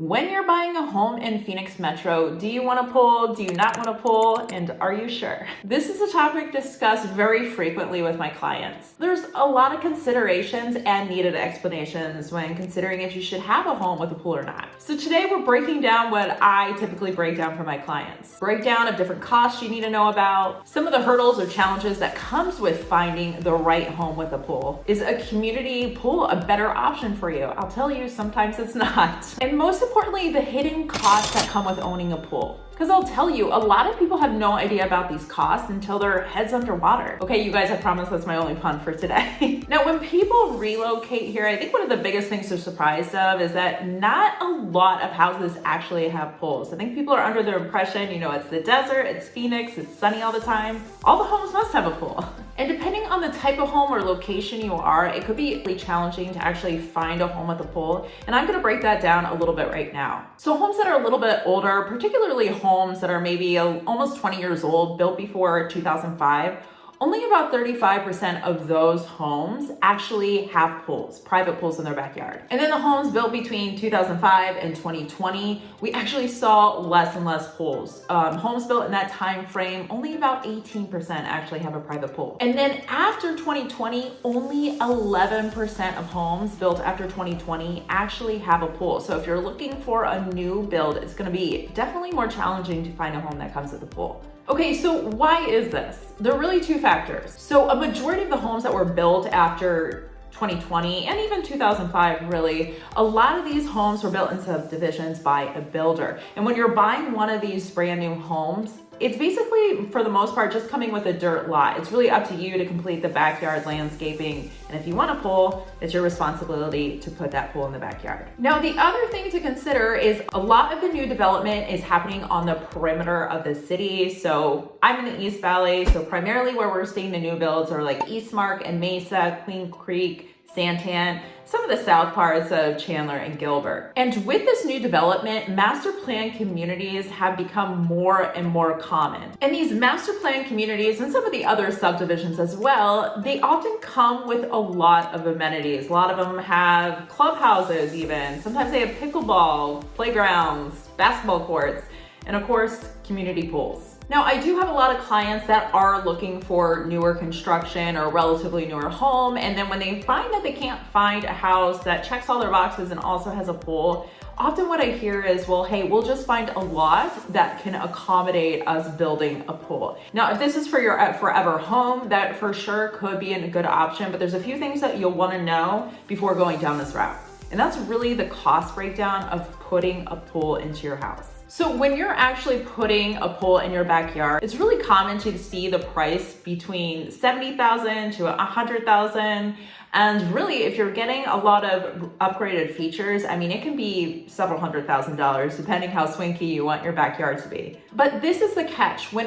When you're buying a home in Phoenix Metro, do you want to pull? Do you not want to pull? And are you sure? This is a topic discussed very frequently with my clients. There's a lot of considerations and needed explanations when considering if you should have a home with a pool or not. So today we're breaking down what I typically break down for my clients. Breakdown of different costs you need to know about, some of the hurdles or challenges that comes with finding the right home with a pool. Is a community pool a better option for you? I'll tell you, sometimes it's not. And most importantly, the hidden costs that come with owning a pool. Because I'll tell you, a lot of people have no idea about these costs until their head's underwater. Okay, you guys, I promise that's my only pun for today. Now, when people relocate here, I think one of the biggest things they're surprised of is that not a lot of houses actually have pools. I think people are under the impression, it's the desert, it's Phoenix, it's sunny all the time. All the homes must have a pool. And depending on the type of home or location you are, it could be really challenging to actually find a home with a pool. And I'm gonna break that down a little bit right now. So homes that are a little bit older, particularly homes that are maybe almost 20 years old, built before 2005, only about 35% of those homes actually have pools, private pools in their backyard. And then the homes built between 2005 and 2020, we actually saw less and less pools. Homes built in that time frame, only about 18% actually have a private pool. And then after 2020, only 11% of homes built after 2020 actually have a pool. So if you're looking for a new build, it's gonna be definitely more challenging to find a home that comes with a pool. Okay, so why is this? There are really two factors. So a majority of the homes that were built after 2020 and even 2005, really, a lot of these homes were built in subdivisions by a builder. And when you're buying one of these brand new homes, it's basically, for the most part, just coming with a dirt lot. It's really up to you to complete the backyard landscaping. And if you want a pool, it's your responsibility to put that pool in the backyard. Now, the other thing to consider is a lot of the new development is happening on the perimeter of the city. So I'm in the East Valley, so primarily where we're seeing the new builds are like Eastmark and Mesa, Queen Creek, Santan, some of the south parts of Chandler and Gilbert. And with this new development, master plan communities have become more and more common. And these master plan communities and some of the other subdivisions as well, they often come with a lot of amenities. A lot of them have clubhouses even. Sometimes they have pickleball, playgrounds, basketball courts, and of course, community pools. Now, I do have a lot of clients that are looking for newer construction or relatively newer home, and then when they find that they can't find a house that checks all their boxes and also has a pool, often what I hear is, well, hey, we'll just find a lot that can accommodate us building a pool. Now, if this is for your forever home, that for sure could be a good option, but there's a few things that you'll want to know before going down this route. And that's really the cost breakdown of putting a pool into your house. So when you're actually putting a pool in your backyard, it's really common to see the price between $70,000 to $100,000. And really, if you're getting a lot of upgraded features, it can be several $100,000 depending how swanky you want your backyard to be. But this is the catch. When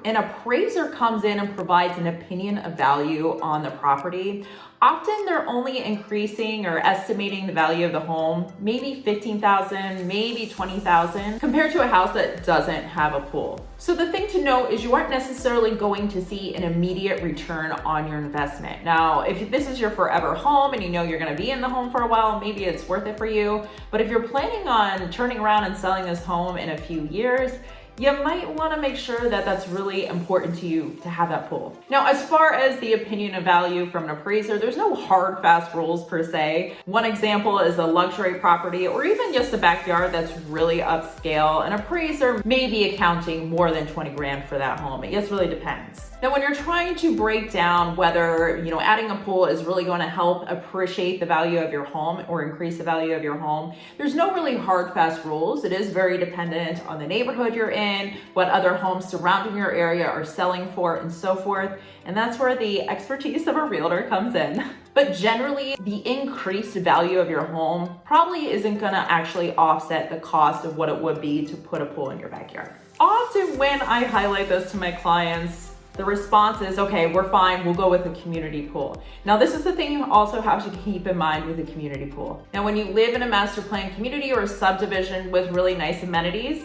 an appraiser comes in and provides an opinion of value on the property, often they're only increasing or estimating the value of the home, maybe $15,000, maybe $20,000, compared to a house that doesn't have a pool. So the thing to note is you aren't necessarily going to see an immediate return on your investment. Now, if this is your forever home and you're gonna be in the home for a while, maybe it's worth it for you. But if you're planning on turning around and selling this home in a few years, you might want to make sure that that's really important to you to have that pool. Now, as far as the opinion of value from an appraiser, there's no hard, fast rules per se. One example is a luxury property or even just a backyard that's really upscale. An appraiser may be accounting more than 20 grand for that home. It just really depends. Now, when you're trying to break down whether, adding a pool is really going to help appreciate the value of your home or increase the value of your home, there's no really hard, fast rules. It is very dependent on the neighborhood you're in, what other homes surrounding your area are selling for, and so forth. And that's where the expertise of a realtor comes in. But generally, the increased value of your home probably isn't going to actually offset the cost of what it would be to put a pool in your backyard. Often when I highlight this to my clients, the response is, okay, we're fine, we'll go with a community pool. Now, this is the thing you also have to keep in mind with a community pool. Now, when you live in a master plan community or a subdivision with really nice amenities,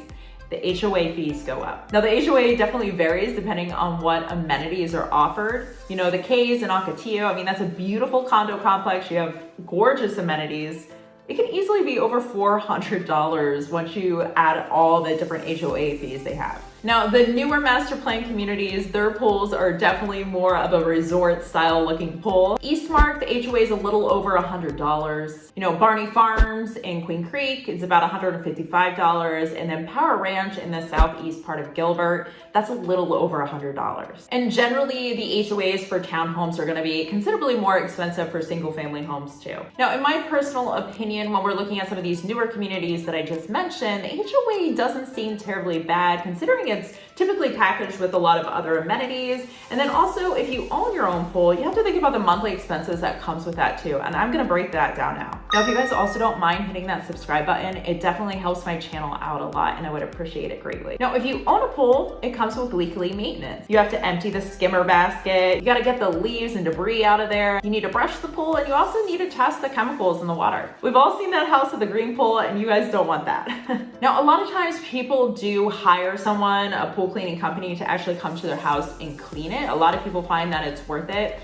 the HOA fees go up. Now, the HOA definitely varies depending on what amenities are offered. The K's in Ocotillo, that's a beautiful condo complex. You have gorgeous amenities. it can easily be over $400 once you add all the different HOA fees they have. Now, the newer master plan communities, their pools are definitely more of a resort style looking pool. Eastmark, the HOA is a little over $100. Barney Farms in Queen Creek is about $155. And then Power Ranch in the southeast part of Gilbert, that's a little over $100. And generally, the HOAs for townhomes are gonna be considerably more expensive for single family homes too. Now, in my personal opinion, when we're looking at some of these newer communities that I just mentioned, the HOA doesn't seem terribly bad considering it's typically packaged with a lot of other amenities. And then also, if you own your own pool, you have to think about the monthly expenses that comes with that too. And I'm gonna break that down now. Now, if you guys also don't mind hitting that subscribe button, it definitely helps my channel out a lot and I would appreciate it greatly. Now, if you own a pool, it comes with weekly maintenance. You have to empty the skimmer basket. You gotta get the leaves and debris out of there. You need to brush the pool and you also need to test the chemicals in the water. We've all seen that house with the green pool and you guys don't want that. Now, a lot of times people do hire someone, a pool cleaning company, to actually come to their house and clean it. A lot of people find that it's worth it.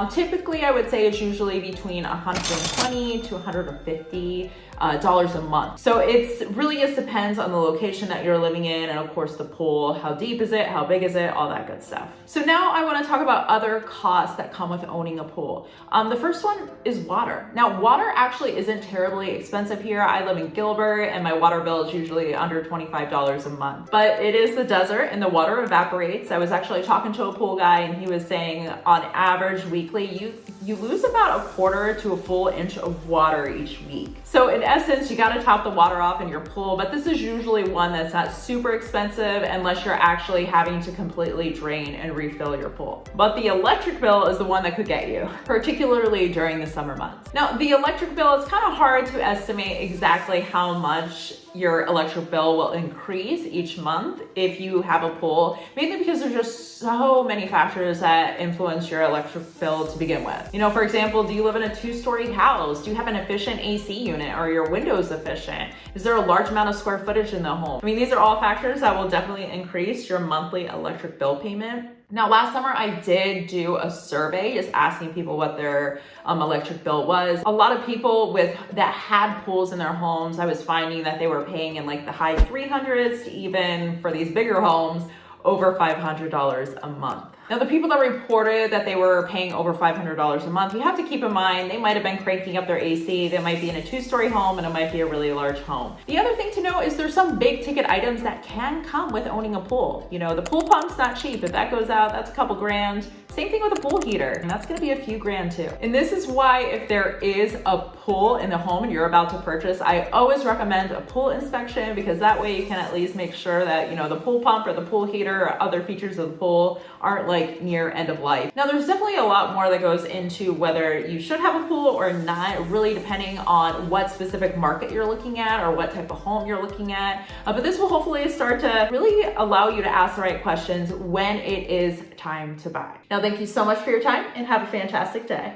Typically, I would say it's usually between $120 to $150 a month. So it's really just depends on the location that you're living in and of course the pool, how deep is it, how big is it, all that good stuff. So now I want to talk about other costs that come with owning a pool. The first one is water. Now, water actually isn't terribly expensive here. I live in Gilbert and my water bill is usually under $25 a month, but it is the desert and the water evaporates. I was actually talking to a pool guy and he was saying on average weekly, you lose about a quarter to a full inch of water each week. So in essence, you got to top the water off in your pool, but this is usually one that's not super expensive unless you're actually having to completely drain and refill your pool. But the electric bill is the one that could get you, particularly during the summer months. Now, the electric bill is kind of hard to estimate exactly how much your electric bill will increase each month if you have a pool, mainly because there's just so many factors that influence your electric bill to begin with. For example, do you live in a 2-story house? Do you have an efficient AC unit? Are your windows efficient? Is there a large amount of square footage in the home? These are all factors that will definitely increase your monthly electric bill payment. Now, last summer I did do a survey just asking people what their electric bill was. A lot of people that had pools in their homes, I was finding that they were paying in like the high 300s to even for these bigger homes, over $500 a month. Now, the people that reported that they were paying over $500 a month, you have to keep in mind they might have been cranking up their AC. They might be in a 2-story home and it might be a really large home. The other thing to know is there's some big ticket items that can come with owning a pool. The pool pump's not cheap. If that goes out, that's a couple grand. Same thing with a pool heater, and that's gonna be a few grand too. And this is why if there is a pool in the home and you're about to purchase, I always recommend a pool inspection because that way you can at least make sure that, the pool pump or the pool heater or other features of the pool aren't like near end of life. Now, there's definitely a lot more that goes into whether you should have a pool or not, really depending on what specific market you're looking at or what type of home you're looking at. But this will hopefully start to really allow you to ask the right questions when it is time to buy. Now, thank you so much for your time and have a fantastic day.